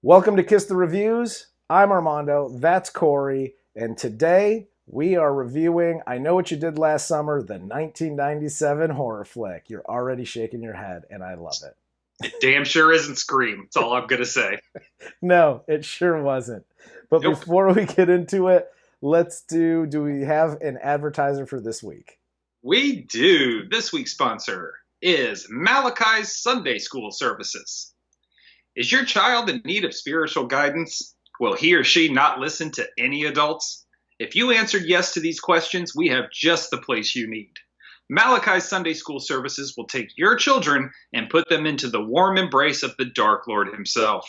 Welcome to Kiss the Reviews. I'm Armando, that's Corey, and today we are reviewing I Know What You Did Last Summer, the 1997 horror flick. You're already shaking your head, and I love it. It damn sure isn't Scream. That's all I'm going to say. No, it sure wasn't. But Nope. before we get into it, do we have an advertiser for this week? We do. This week's sponsor is Malachi's Sunday School Services. Is your child in need of spiritual guidance? Will he or she not listen to any adults? If you answered yes to these questions, we have just the place you need. Malachi's Sunday School Services will take your children and put them into the warm embrace of the Dark Lord himself.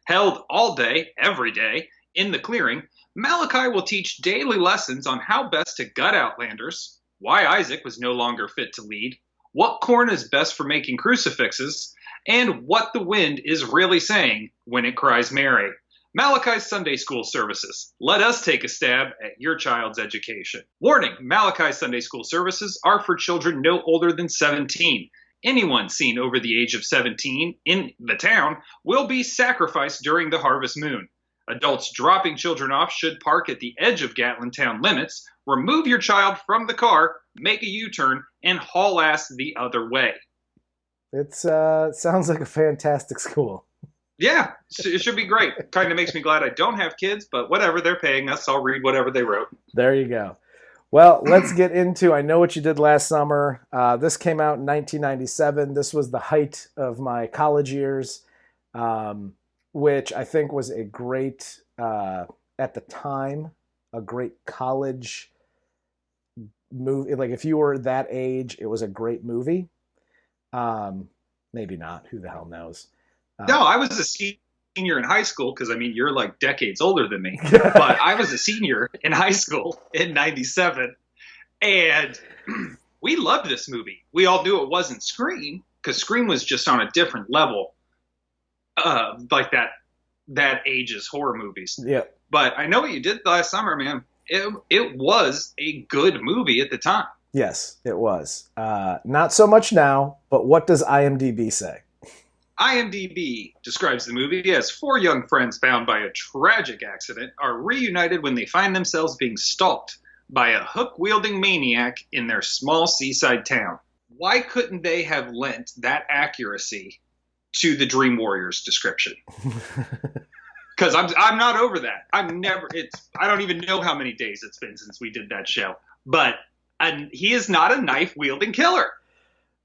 Held all day, every day, in the clearing, Malachi will teach daily lessons on how best to gut outlanders, why Isaac was no longer fit to lead, what corn is best for making crucifixes, and what the wind is really saying when it cries Mary. Malachi's Sunday School Services. Let us take a stab at your child's education. Warning, Malachi's Sunday School Services are for children no older than 17. Anyone seen over the age of 17 in the town will be sacrificed during the harvest moon. Adults dropping children off should park at the edge of Gatlin town limits, remove your child from the car, make a U-turn, and haul ass the other way. It sounds like a fantastic school. Yeah, it should be great. Kind of makes me glad I don't have kids, but whatever, they're paying us. I'll read whatever they wrote. There you go. Well, let's get into I Know What You Did Last Summer. This came out in 1997. This was the height of my college years, which I think was a great, at the time, a great college movie. Like if you were that age, it was a great movie. Maybe not. Who the hell knows? No, I was a senior in high school because, I mean, you're like decades older than me. But I was a senior in high school in 97. And we loved this movie. We all knew it wasn't Scream because Scream was just on a different level, like that age's horror movies. Yeah. But I Know What You Did Last Summer, man. It was a good movie at the time. Yes, it was. Not so much now, but what does IMDb say? IMDb describes the movie as four young friends bound by a tragic accident are reunited when they find themselves being stalked by a hook-wielding maniac in their small seaside town. Why couldn't they have lent that accuracy to the Dream Warriors description? Because I'm not over that. I don't even know how many days it's been since we did that show. But he is not a knife-wielding killer.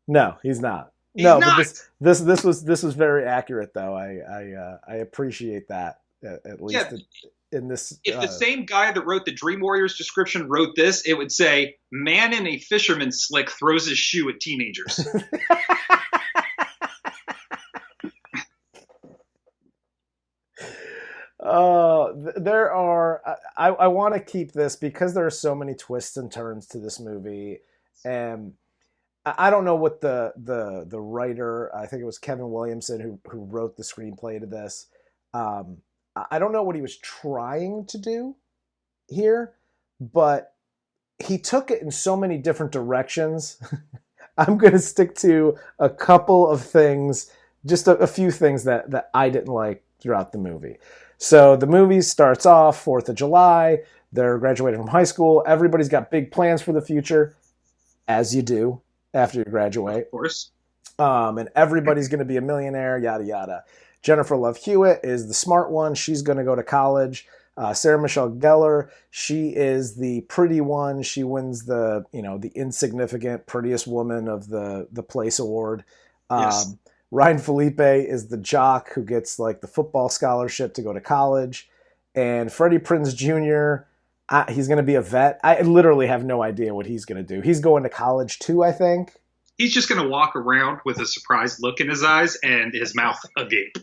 No, he's not. He's no, not. But this was very accurate though. I appreciate that at least in this. If the same guy that wrote the Dream Warriors description wrote this, it would say, "Man in a fisherman's slick throws his shoe at teenagers." There are. I want to keep this because there are so many twists and turns to this movie, and I don't know what the writer. I think it was Kevin Williamson who wrote the screenplay to this. I don't know what he was trying to do here, but he took it in so many different directions. I'm going to stick to a couple of things, just a few things that I didn't like throughout the movie. So the movie starts off 4th of July. They're graduating from high school. Everybody's got big plans for the future, as you do after you graduate. Of course. And everybody's going to be a millionaire, yada, yada. Jennifer Love Hewitt is the smart one. She's going to go to college. Sarah Michelle Gellar, she is the pretty one. She wins the insignificant prettiest woman of the place award. Yes. Ryan Felipe is the jock who gets like the football scholarship to go to college. And Freddie Prinze Jr., he's going to be a vet. I literally have no idea what he's going to do. He's going to college too, I think. He's just going to walk around with a surprised look in his eyes and his mouth agape.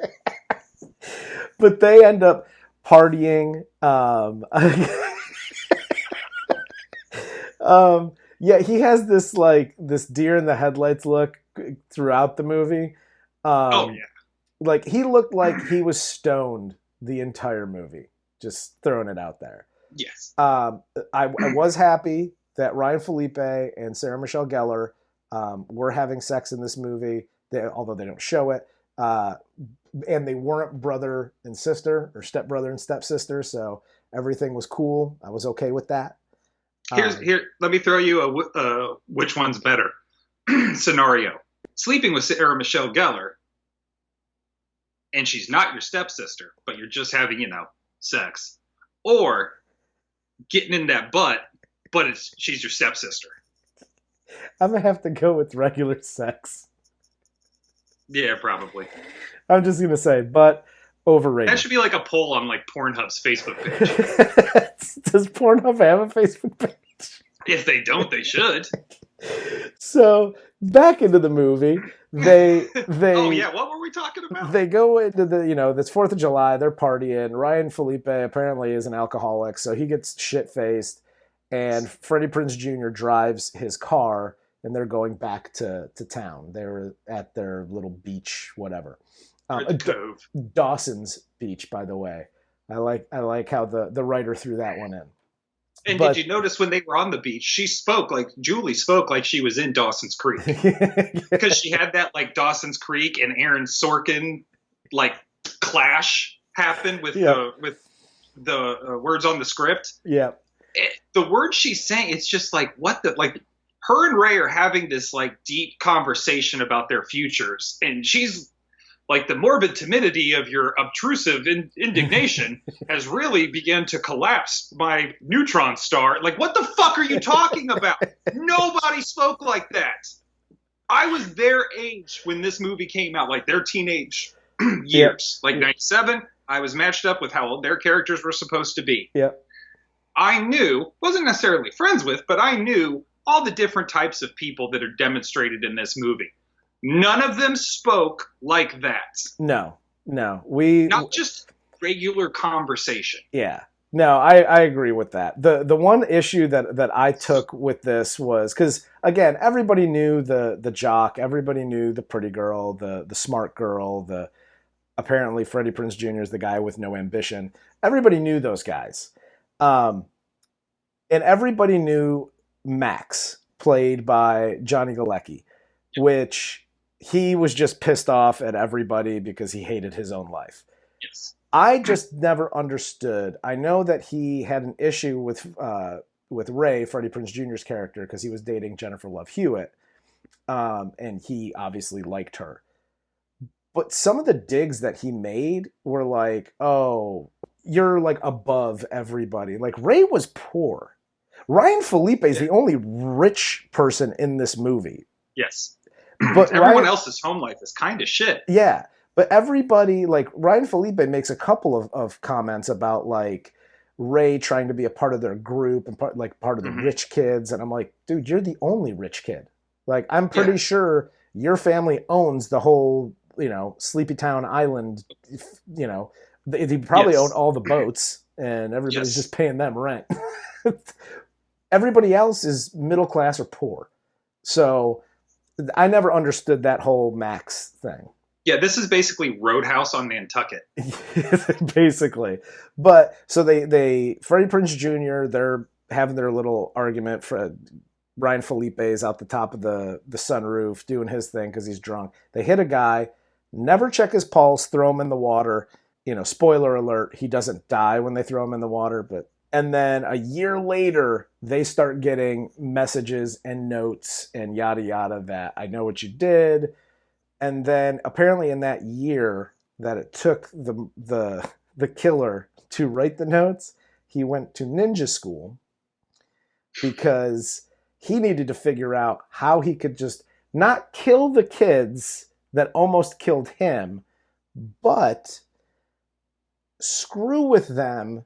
But they end up partying. Yeah, he has this deer in the headlights look throughout the movie. Oh, yeah. Like he looked like he was stoned the entire movie. Just throwing it out there. Yes. I was happy that Ryan Felipe and Sarah Michelle Gellar were having sex in this movie, although they don't show it. uh, and they weren't brother and sister or stepbrother and stepsister, so everything was cool. I was okay with that. Um, Let me throw you a which one's better scenario. Sleeping with Sarah Michelle Gellar, and she's not your stepsister, but you're just having, sex. Or getting in that butt, but she's your stepsister. I'm gonna have to go with regular sex. Yeah, probably. I'm just gonna say, but That overrated. should be like a poll on like Pornhub's Facebook page. Does Pornhub have a Facebook page? If they don't, they should. So back into the movie, they Oh they yeah, what were we talking about? they go into this 4th of July. They're partying. Ryan Felipe apparently is an alcoholic, so he gets shit faced, and Freddie Prinze Jr. drives his car, and they're going back to town. They were at their little beach, whatever. Or the Cove. Dawson's Beach, by the way. I like how the writer threw that one in. And But did you notice when they were on the beach, Julie spoke like she was in Dawson's Creek. Because she had that like Dawson's Creek and Aaron Sorkin like clash happen with the words on the script. Yeah. The words she's saying, it's just like what the like her and Ray are having this like deep conversation about their futures, and she's like the morbid timidity of your obtrusive indignation has really begun to collapse my neutron star. Like, what the fuck are you talking about? Nobody spoke like that. I was their age when this movie came out, like their teenage years. Like 97, I was matched up with how old their characters were supposed to be. Yep. I knew, wasn't necessarily friends with, but I knew all the different types of people that are demonstrated in this movie. None of them spoke like that. No. Not just regular conversation. Yeah. No, I agree with that. The one issue that I took with this was because again, everybody knew the jock, everybody knew the pretty girl, the smart girl, the apparently Freddie Prinze Jr. is the guy with no ambition. Everybody knew those guys. And everybody knew Max, played by Johnny Galecki, which he was just pissed off at everybody because he hated his own life. Yes. I just never understood. I know that he had an issue with Ray, Freddie Prinze Jr.'s character, because he was dating Jennifer Love Hewitt, and he obviously liked her. But some of the digs that he made were like, "Oh, you're like above everybody." Like Ray was poor. Ryan Felipe is the only rich person in this movie. Yes. But everyone else's home life is kind of shit. Yeah. But everybody, like Ryan Felipe makes a couple of comments about like Ray trying to be a part of their group and part of the rich kids. And I'm like, dude, you're the only rich kid. Like, I'm pretty sure your family owns the whole, Sleepy Town Island. They probably own all the boats and everybody's just paying them rent. Everybody else is middle class or poor. So I never understood that whole Max thing. Yeah, this is basically Roadhouse on Nantucket. Basically. But so they Freddie Prinze Jr., they're having their little argument. Ryan Felipe is out the top of the sunroof doing his thing because he's drunk. They hit a guy, never check his pulse, throw him in the water. Spoiler alert, he doesn't die when they throw him in the water, and then a year later, they start getting messages and notes and yada yada that I know what you did. And then apparently in that year that it took the killer to write the notes, he went to ninja school because he needed to figure out how he could just not kill the kids that almost killed him, but screw with them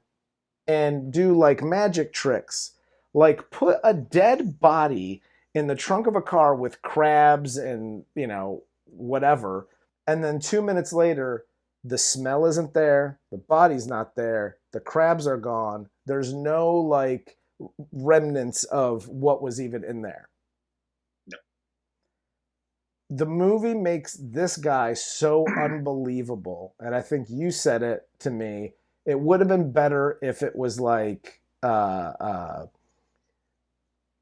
and do like magic tricks, like put a dead body in the trunk of a car with crabs and, whatever. And then 2 minutes later, the smell isn't there. The body's not there. The crabs are gone. There's no like remnants of what was even in there. No. The movie makes this guy so unbelievable. And I think you said it to me. It would have been better if it was like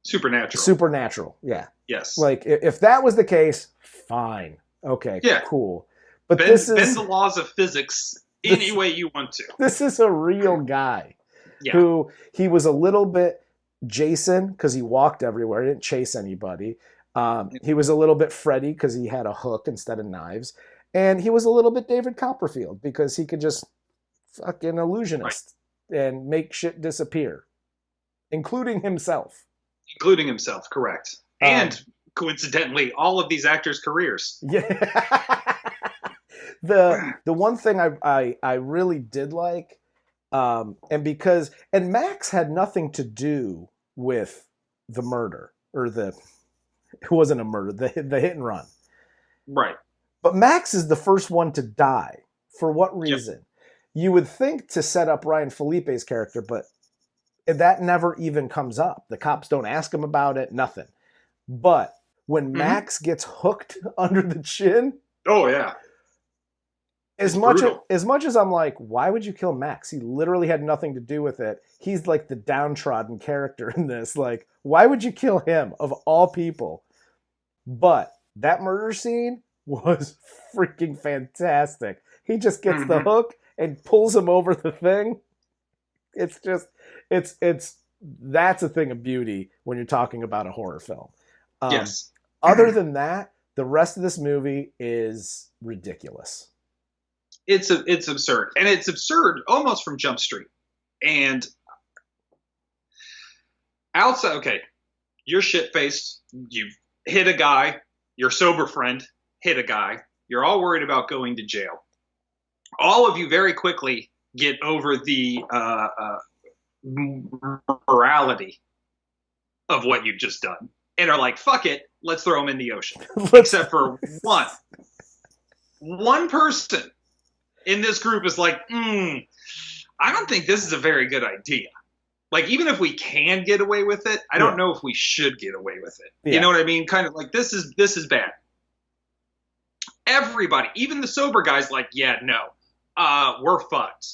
Supernatural. Yeah. Yes. Like if that was the case, fine. Okay. Yeah. Cool. But this bend is the laws of physics any way you want to. this is a real guy Yeah. who he was a little bit Jason because he walked everywhere. He didn't chase anybody. He was a little bit Freddy because he had a hook instead of knives. And he was a little bit David Copperfield because he could just fucking illusionist and make shit disappear, including himself. Including himself, correct. And coincidentally, all of these actors' careers. Yeah. The one thing I really did like, and Max had nothing to do with the murder or it wasn't a murder, the hit and run. Right. But Max is the first one to die. For what reason? Yep. You would think to set up Ryan Felipe's character, but that never even comes up. The cops don't ask him about it, nothing. But when Max gets hooked under the chin, oh yeah. As much as I'm like, why would you kill Max? He literally had nothing to do with it. He's like the downtrodden character in this. Like, why would you kill him of all people? But that murder scene was freaking fantastic. He just gets the hook and pulls him over the thing. It's just, that's a thing of beauty when you're talking about a horror film. Yes. Other than that, the rest of this movie is ridiculous. It's absurd. And it's absurd almost from Jump Street. And outside, okay, you're shit-faced. You've hit a guy. Your sober friend hit a guy. You're all worried about going to jail. All of you very quickly get over the morality of what you've just done. And are like, fuck it, let's throw him in the ocean. Except for one. One person in this group is like, I don't think this is a very good idea. Like, even if we can get away with it, I don't know if we should get away with it. Yeah. You know what I mean? Kind of like, this is bad. Everybody, even the sober guy's like, yeah, no, we're fucked.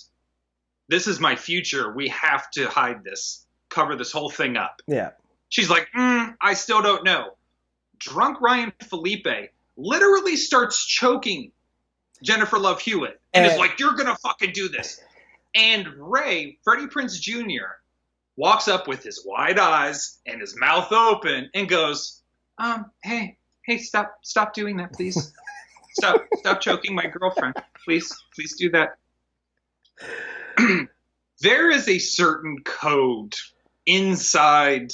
This is my future. We have to hide this, cover this whole thing up. Yeah. She's like, I still don't know. Drunk Ryan Felipe literally starts choking Jennifer Love Hewitt and is like, you're going to fucking do this. And Ray, Freddie Prinze Jr., walks up with his wide eyes and his mouth open and goes, hey, stop doing that, please. Stop choking my girlfriend. Please do that. There is a certain code inside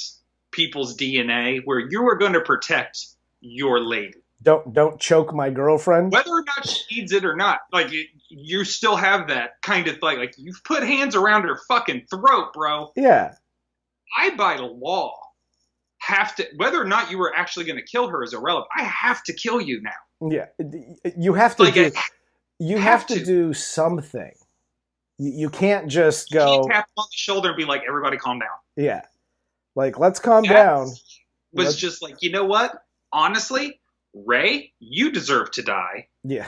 people's DNA where you are going to protect your lady. Don't choke my girlfriend. Whether or not she needs it or not, like you still have that kind of like you've put hands around her fucking throat, bro. Yeah. I, by law, have to, whether or not you were actually going to kill her is irrelevant. I have to kill you now. Yeah, you have to do something. You can't just go. You can't tap on the shoulder and be like, everybody calm down. Yeah. Like, let's calm down. Was just like, you know what? Honestly, Ray, you deserve to die. Yeah.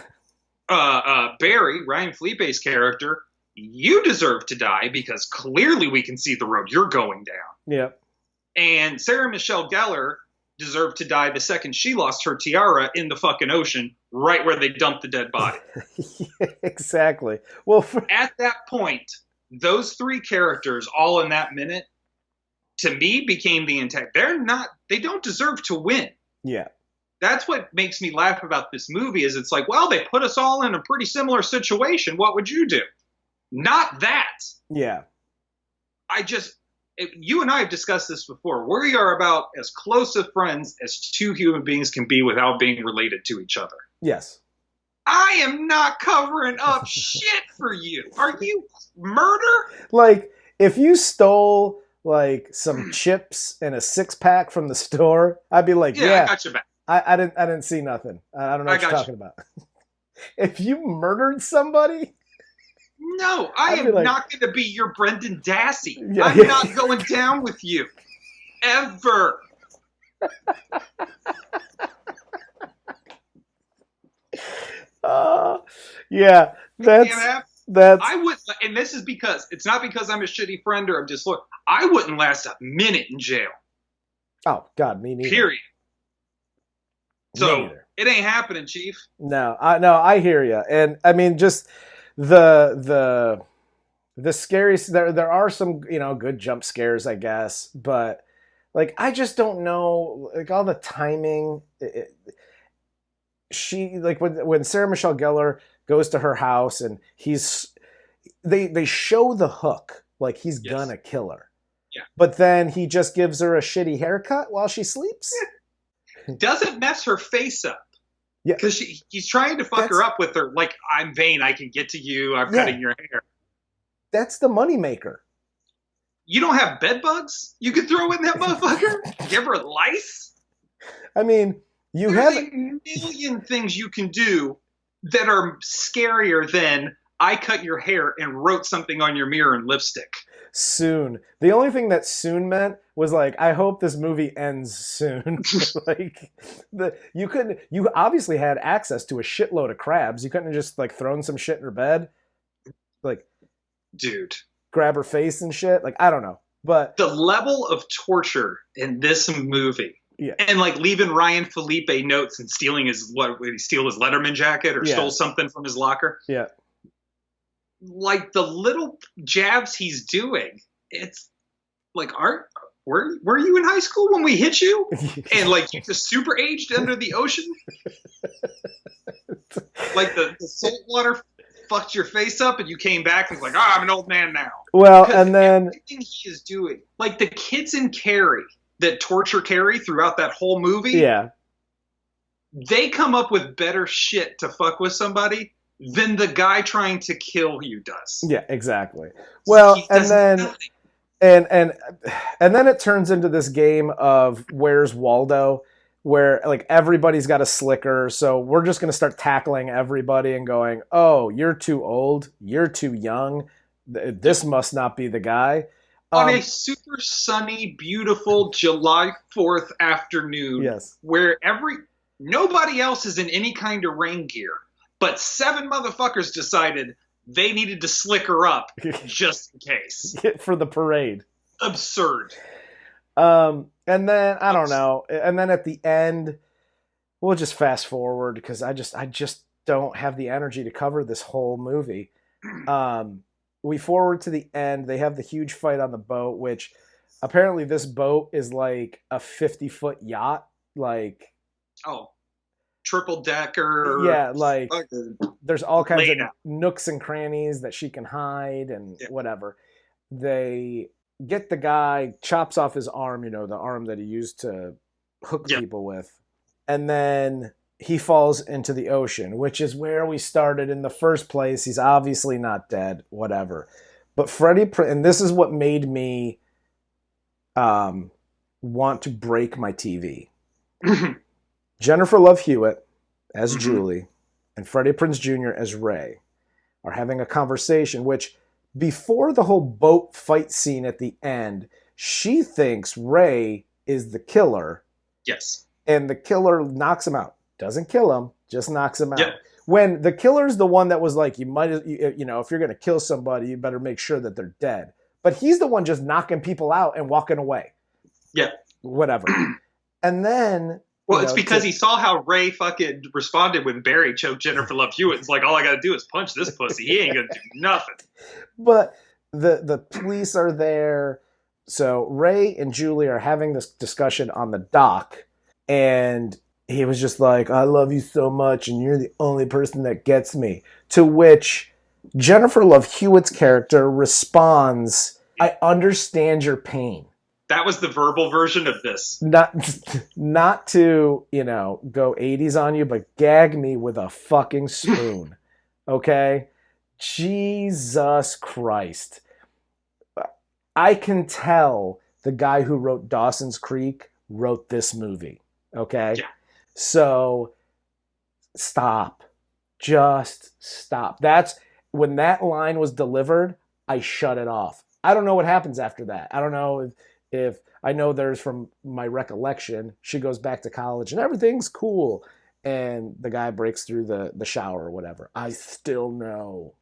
Barry, Ryan Felipe's character, you deserve to die because clearly we can see the road you're going down. Yeah. And Sarah Michelle Gellar deserved to die the second she lost her tiara in the fucking ocean, right where they dumped the dead body. Yeah, exactly. Well, at that point, those three characters, all in that minute, to me, became the intact. They don't deserve to win. Yeah. That's what makes me laugh about this movie is it's like, well, they put us all in a pretty similar situation. What would you do? Not that. Yeah. You and I have discussed this before. We are about as close of friends as two human beings can be without being related to each other. Yes. I am not covering up shit for you. Are you murder? Like, if you stole like some chips and a 6-pack from the store, I'd be like, yeah, I got you back. I didn't see nothing. I don't know what you're talking about. If you murdered somebody, no, I am not going to be your Brendan Dassey. Yeah, I'm not going down with you ever. Yeah, that's. I would, and this is because it's not because I'm a shitty friend or I'm disloyal. I wouldn't last a minute in jail. Oh God, me neither. Period. So It ain't happening, Chief. No, I hear you, and I mean just the the scary. There are some good jump scares, I guess, but like I just don't know like all the timing. She like when Sarah Michelle Gellar goes to her house and they show the hook like he's Yes. gonna kill her, Yeah. but then he just gives her a shitty haircut while she sleeps. Doesn't mess her face up. Yeah, Because he's trying to fuck her that's up with her, like, I'm vain, I can get to you, I'm yeah, cutting your hair. that's the moneymaker. You don't have bed bugs you could throw in that motherfucker? Give her lice? I mean, you There's have a million things you can do that are scarier than I cut your hair and wrote something on your mirror in lipstick. soon. The only thing that soon meant was like, I hope this movie ends soon. Like, you obviously had access to a shitload of crabs. You couldn't have just like thrown some shit in her bed, like Dude. grab her face and shit. Like, I don't know, but The level of torture in this movie, yeah, and like leaving Ryan Felipe notes and stealing his Letterman jacket or yeah, stole something from his locker. yeah. Like the little jabs he's doing, it's like, were you in high school when we hit you? And like you just super aged under the ocean? Like the salt water fucked your face up and you came back and was like, I'm an old man now. Well, Because and then everything he is doing, like the kids in Carrie that torture Carrie throughout that whole movie, yeah, they come up with better shit to fuck with somebody than the guy trying to kill you does. yeah, exactly. Well, He and does then nothing. and then it turns into this game of Where's Waldo, where like everybody's got a slicker, so we're just going to start tackling everybody and going, oh, you're too old, you're too young, this must not be the guy. On a super sunny, beautiful July 4th afternoon, Yes. where nobody else is in any kind of rain gear, but 7 motherfuckers decided they needed to slick her up just in case. For the parade. Absurd. And then I don't know. And then at the end, we'll just fast forward because I just don't have the energy to cover this whole movie. We forward to the end. They have the huge fight on the boat, which apparently this boat is like a 50-foot yacht. Like, oh, triple decker. Yeah, like there's all kinds of out. nooks and crannies that she can hide and whatever. They get the guy, chops off his arm, the arm that he used to hook people with. And then he falls into the ocean, which is where we started in the first place. He's obviously not dead, whatever. But Freddie, and this is what made me want to break my TV. Jennifer Love Hewitt as Julie and Freddie Prinze Jr. as Ray are having a conversation, which before the whole boat fight scene at the end, she thinks Ray is the killer. Yes. And the killer knocks him out. Doesn't kill him, just knocks him out. Yep. When the killer's the one that was like, if you're going to kill somebody, you better make sure that they're dead. But he's the one just knocking people out and walking away. Yeah. Whatever. And then... Well, it's because he saw how Ray fucking responded when Barry choked Jennifer Love Hewitt. It's like, all I got to do is punch this pussy. He ain't going to do nothing. But the police are there. So Ray and Julie are having this discussion on the dock. And he was just like, I love you so much. And you're the only person that gets me. To which Jennifer Love Hewitt's character responds, I understand your pain. That was the verbal version of this. Not to, go 80s on you, but gag me with a fucking spoon. Okay? Jesus Christ. I can tell the guy who wrote Dawson's Creek wrote this movie. Okay? Yeah. So stop. Just stop. That's when that line was delivered, I shut it off. I don't know what happens after that. I don't know if I know there's from my recollection, she goes back to college and everything's cool. And the guy breaks through the shower or whatever. I still know.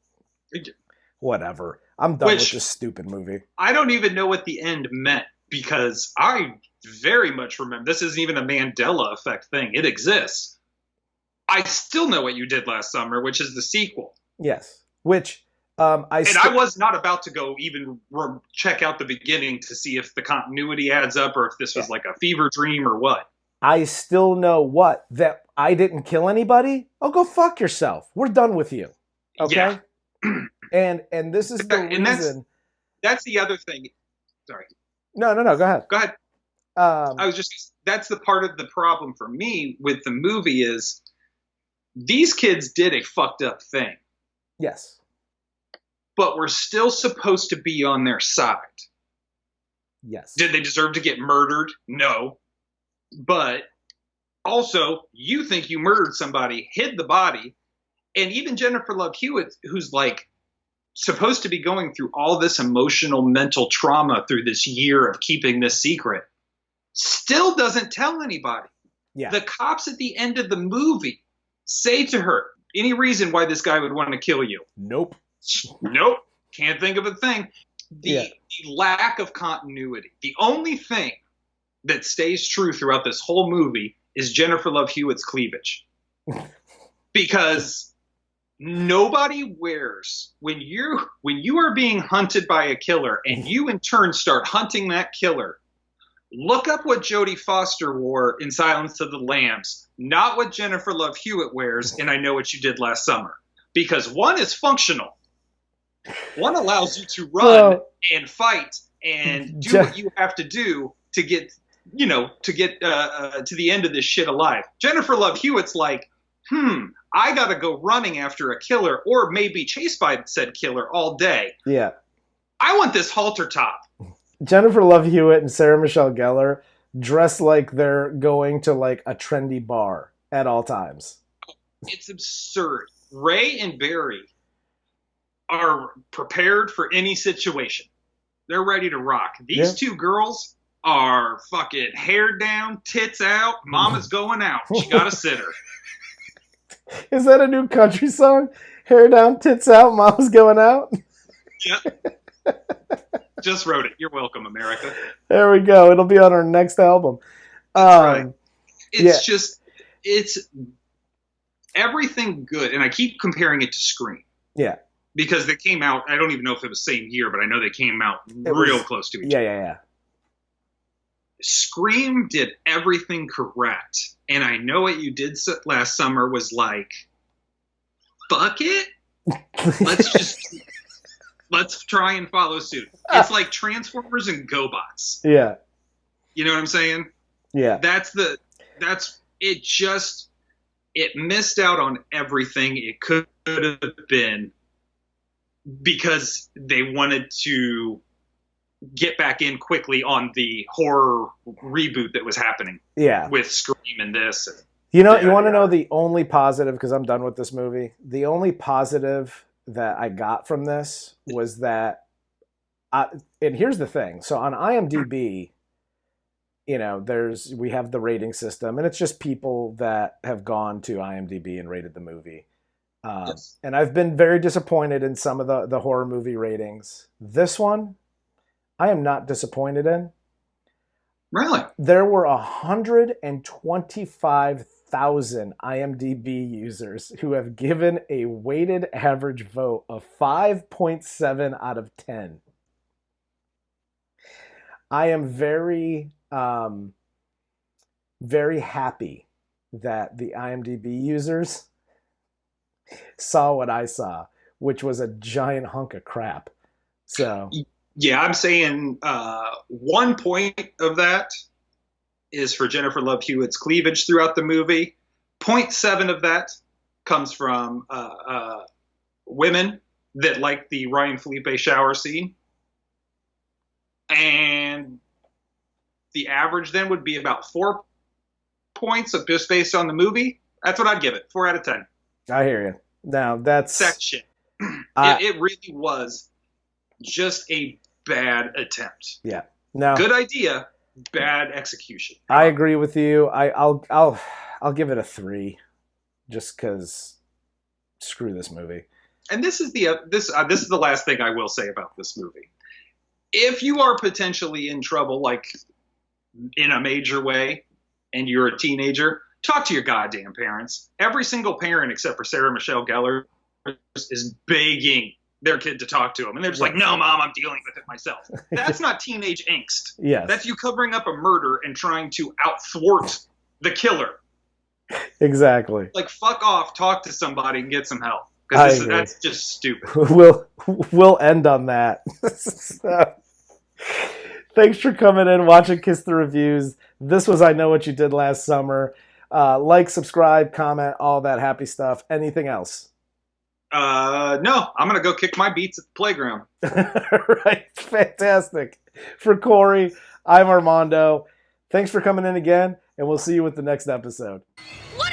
Whatever. I'm done with this stupid movie. I don't even know what the end meant because I very much remember, this isn't even a Mandela effect thing. It exists. I still know what you did last summer, which is the sequel. Yes, which I was not about to go even check out the beginning to see if the continuity adds up or if this was like a fever dream or what. I still know what that I didn't kill anybody. Oh, go fuck yourself. We're done with you. Okay. Yeah. and this is the reason. That's the other thing. Sorry. No. Go ahead. Go ahead. That's the part of the problem for me with the movie is these kids did a fucked up thing. Yes. But we're still supposed to be on their side. Yes. Did they deserve to get murdered? No. But also, you think you murdered somebody, hid the body, and even Jennifer Love Hewitt, who's like supposed to be going through all this emotional, mental trauma through this year of keeping this secret, still doesn't tell anybody. Yeah. The cops at the end of the movie say to her, any reason why this guy would want to kill you? Nope. Nope. Can't think of a thing. The lack of continuity. The only thing that stays true throughout this whole movie is Jennifer Love Hewitt's cleavage. Because nobody wears when you are being hunted by a killer and you in turn start hunting that killer. Look up what Jodie Foster wore in Silence of the Lambs, not what Jennifer Love Hewitt wears in I Know What You Did Last Summer. Because one is functional. One allows you to run and fight and do what you have to do to get to the end of this shit alive. Jennifer Love Hewitt's like, I gotta go running after a killer or maybe chased by said killer all day. Yeah. I want this halter top. Jennifer Love Hewitt and Sarah Michelle Gellar dress like they're going to like a trendy bar at all times. It's absurd. Ray and Barry are prepared for any situation. They're ready to rock. These two girls are fucking hair down, tits out. Mama's going out. She got a sitter. Is that a new country song? Hair down, tits out, Mama's going out? Yep. Just wrote it. You're welcome, America. There we go. It'll be on our next album. That's right. It's everything good. And I keep comparing it to Scream. Yeah. Because they came out, I don't even know if it was the same year, but I know they came out real close to each other. Yeah. Scream did everything correct. And I Know What You Did Last Summer was like, fuck it. Let's try and follow suit. It's like Transformers and GoBots. Yeah. You know what I'm saying? Yeah. It missed out on everything it could have been because they wanted to get back in quickly on the horror reboot that was happening. Yeah. With Scream and this. You want to know the only positive, because I'm done with this movie, the only positive that I got from this was that, and here's the thing. So on IMDb, we have the rating system, and it's just people that have gone to IMDb and rated the movie. Yes. And I've been very disappointed in some of the horror movie ratings. This one, I am not disappointed in. Really? There were 125,000 IMDb users who have given a weighted average vote of 5.7 out of 10. I am very, very happy that the IMDb users saw what I saw, which was a giant hunk of crap. So... Yeah, I'm saying 1 point of that is for Jennifer Love Hewitt's cleavage throughout the movie. 0.7 of that comes from women that like the Ryan Felipe shower scene. And the average then would be about 4 points just based on the movie. That's what I'd give it. 4 out of 10. I hear you. Now, that's... Section. It really was just a bad attempt. Yeah. No. Good idea, bad execution. I agree with you. I'll give it a 3, just because screw this movie. And this is the last thing I will say about this movie. If you are potentially in trouble, like in a major way, and you're a teenager, Talk to your goddamn parents. Every single parent except for Sarah Michelle Gellar is begging their kid to talk to them. And they're just like, no, mom, I'm dealing with it myself. That's not teenage angst. Yes. That's you covering up a murder and trying to outthwart the killer. Exactly. Like, fuck off, talk to somebody and get some help. Because that's just stupid. We'll end on that. So, thanks for coming in, watching Kiss the Reviews. This was I Know What You Did Last Summer. Like, subscribe, comment, all that happy stuff. Anything else? No, I'm going to go kick my beats at the playground. Right. Fantastic. For Corey, I'm Armando. Thanks for coming in again, and we'll see you with the next episode. What